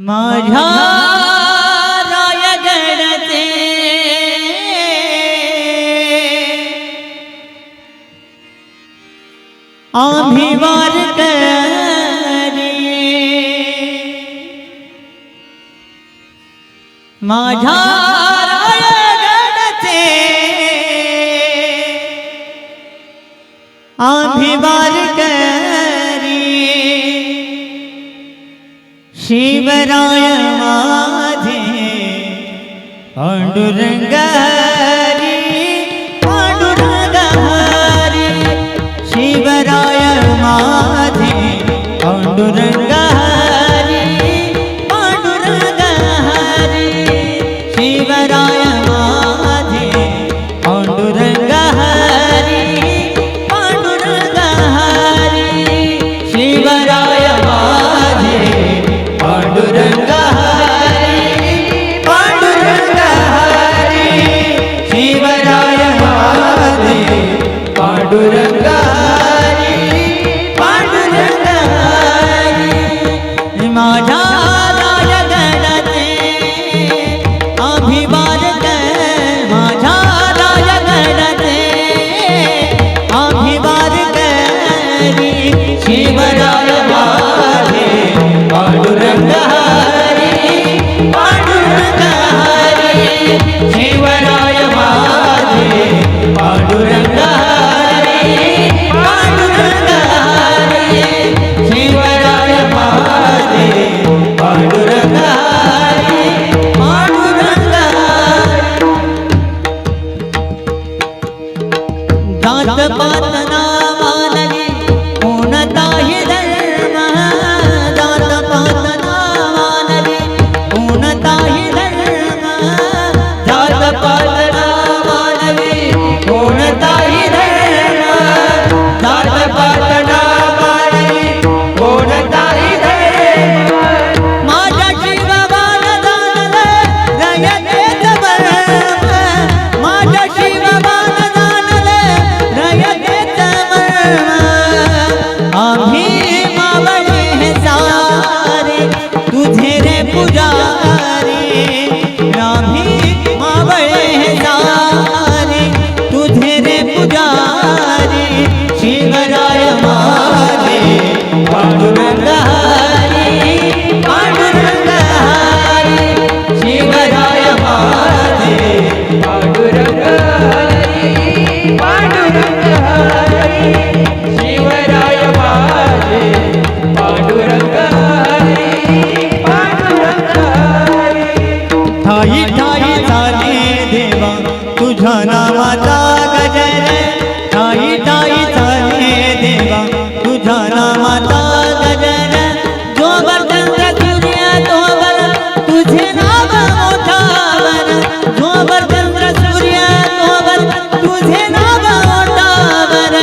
माझ्या रायगडचे आम्ही वारकरी, माझ्या रायगडचे आम्ही वारकरी, शिवराय माझे पांडुरंग हरी, पांडुरंग हरी, शिवराय माझे पांडुरंग हरी, पांडुरंग हरी, शिवराय माझे पांडुरंग हरी, पांडुरंग हरी, शिवराय माझे पांडुरंग हरी, पांडुरंग हरी, शिवराय माझे पांडुरंग हरी, पांडुरंग हरी, माझ्या रायगडाचे आम्ही वारकरी, माझ्या रायगडाचे आम्ही वारकरी, शिवराय माझे पांडुरंग हरी, पांडुरंग हरी, शिवराय माझे पांडुरंग हरी, पांडुरंग हरी, शिवराय माझे पांडुरंग हरी, पांडुरंग हरी, जात पात नावानली कोणताही धर्म, जात पात नावानली कोणताही धर्म, जात पात नावानली कोणताही धर्म, जात पात नावानली कोणताही धर्म, माझ्या शिवबान जाणलं रयतेच मर्म, माझ्या शिवबान जाणलं रयतेच मर्म, आम्ही मावळे सारे तुझे रे पुजारी, आम्ही मावळे सारे तुझे रे पुजारी, शिवराय माझे पांडुरंग हरी, पांडुरंग हरी, शिवराय माझे पांडुरंग हरी, पांडुरंग हरी, शिवराय माझे पांडुरंग हरी, पांडुरंग हरी, ठाई ठाई झाले देवा तुझ्या नामाचा गजर, ठाई ठाई झाले देवा तुझ्या नामाचा गजर, जोवर चंद्र सूर्य तोवर तुझे नाव मोठावर, जोवर चंद्र सूर्य तोवर तुझे नाव मोठावर,